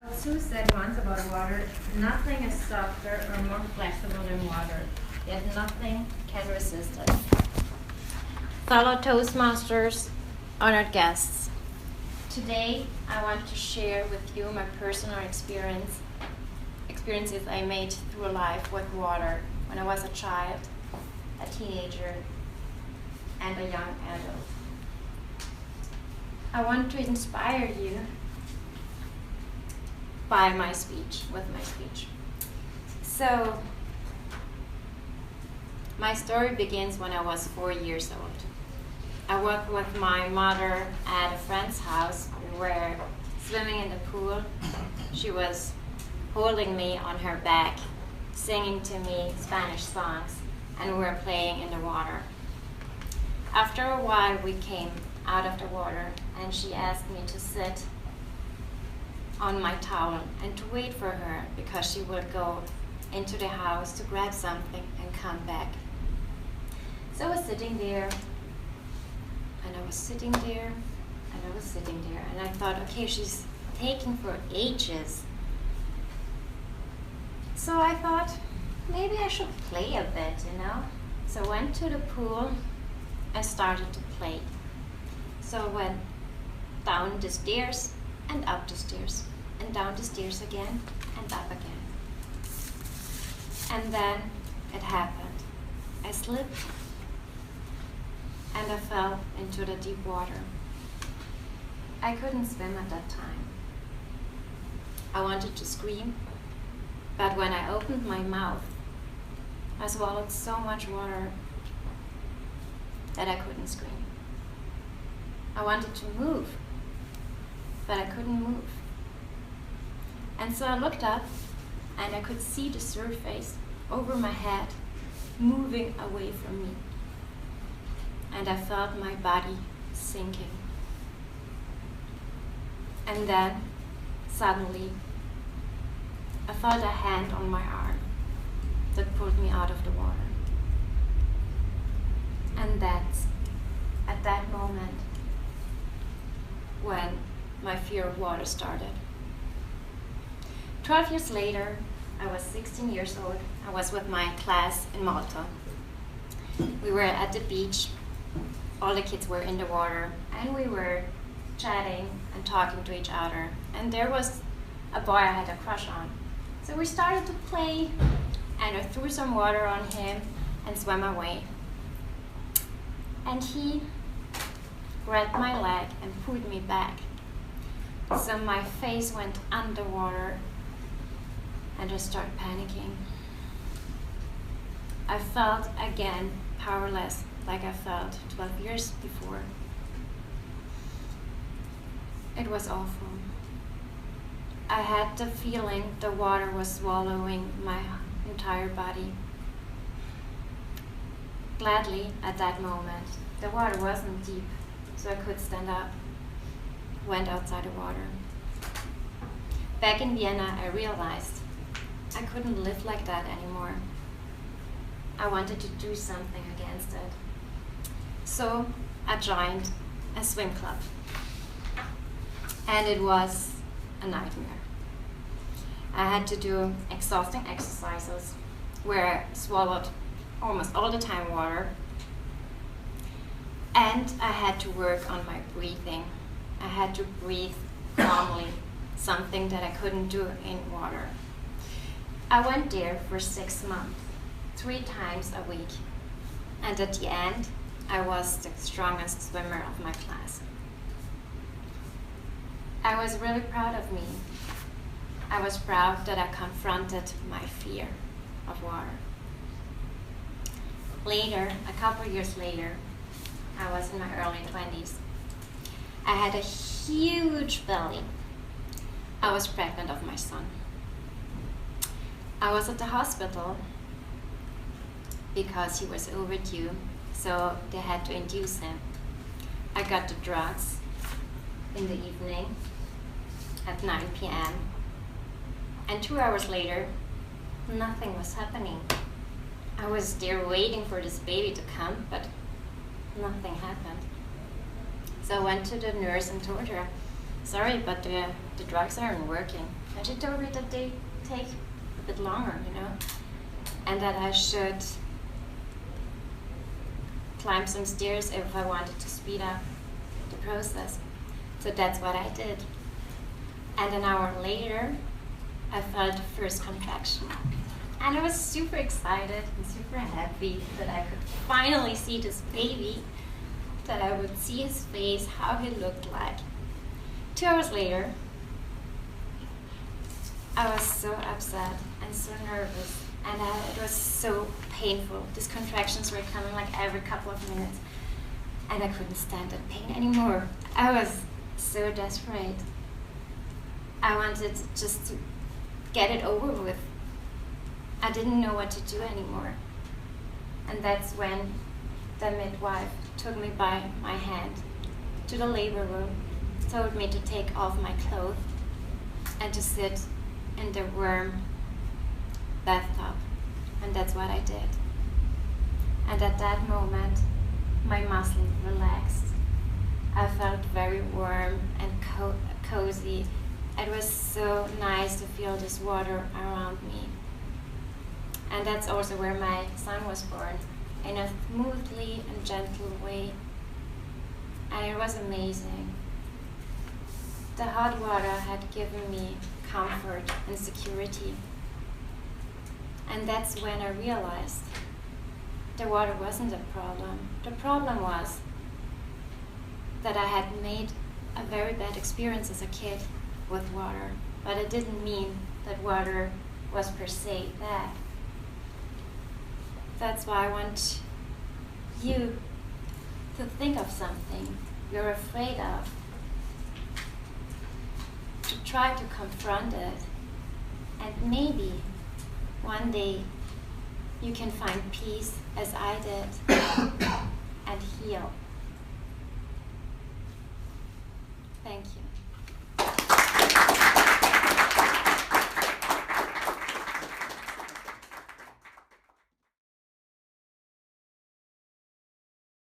Sue said once about water, nothing is softer or more flexible than water, yet nothing can resist it. Fellow Toastmasters, honored guests, today I want to share with you my personal experiences I made through life with water when I was a child, a teenager, and a young adult. I want to inspire you with my speech. So, my story begins when I was 4 years old. I walked with my mother at a friend's house. We were swimming in the pool. She was holding me on her back, singing to me Spanish songs, and we were playing in the water. After a while, we came out of the water, and she asked me to sit on my towel and to wait for her because she would go into the house to grab something and come back. So I was sitting there, and I was sitting there, and I was sitting there, and I thought, okay, she's taking for ages. So I thought, maybe I should play a bit, So I went to the pool and started to play. So I went down the stairs and up the stairs, and down the stairs again, and up again. And then it happened. I slipped, and I fell into the deep water. I couldn't swim at that time. I wanted to scream, but when I opened my mouth, I swallowed so much water that I couldn't scream. I wanted to move, but I couldn't move. And so I looked up, and I could see the surface over my head moving away from me. And I felt my body sinking. And then, suddenly, I felt a hand on my arm that pulled me out of the water. And that's at that moment when my fear of water started. 12 years later, I was 16 years old. I was with my class in Malta. We were at the beach. All the kids were in the water, and we were chatting and talking to each other. And there was a boy I had a crush on. So we started to play, and I threw some water on him and swam away. And he grabbed my leg and pulled me back. So my face went underwater, and I started panicking. I felt again powerless, like I felt 12 years before. It was awful. I had the feeling the water was swallowing my entire body. Gladly, at that moment, the water wasn't deep, so I could stand up, went outside the water. Back in Vienna, I realized I couldn't live like that anymore. I wanted to do something against it. So I joined a swim club. And it was a nightmare. I had to do exhausting exercises where I swallowed almost all the time water. And I had to work on my breathing. I had to breathe calmly, something that I couldn't do in water. I went there for 6 months, 3 times a week. And at the end, I was the strongest swimmer of my class. I was really proud of me. I was proud that I confronted my fear of water. Later, a couple years later, I was in my early 20s. I had a huge belly. I was pregnant of my son. I was at the hospital because he was overdue, so they had to induce him. I got the drugs in the evening at 9 p.m. And 2 hours later, nothing was happening. I was there waiting for this baby to come, but nothing happened. So I went to the nurse and told her, sorry, but the drugs aren't working. And she told me that they take a bit longer, you know, and that I should climb some stairs if I wanted to speed up the process. So that's what I did. And an hour later, I felt the first contraction. And I was super excited and super happy that I could finally see this baby, that I would see his face, how he looked like. 2 hours later, I was so upset and so nervous, and it was so painful. These contractions were coming like every couple of minutes, and I couldn't stand that pain anymore. I was so desperate. I wanted just to get it over with. I didn't know what to do anymore. And that's when the midwife took me by my hand to the labor room, told me to take off my clothes and to sit in the warm bathtub. And that's what I did. And at that moment, my muscles relaxed. I felt very warm and cozy. It was so nice to feel this water around me. And that's also where my son was born, in a smoothly and gentle way. And it was amazing. The hot water had given me comfort and security. And that's when I realized the water wasn't a problem. The problem was that I had made a very bad experience as a kid with water, but it didn't mean that water was per se bad. That's why I want you to think of something you're afraid of, to try to confront it, and maybe one day you can find peace as I did and heal. Thank you.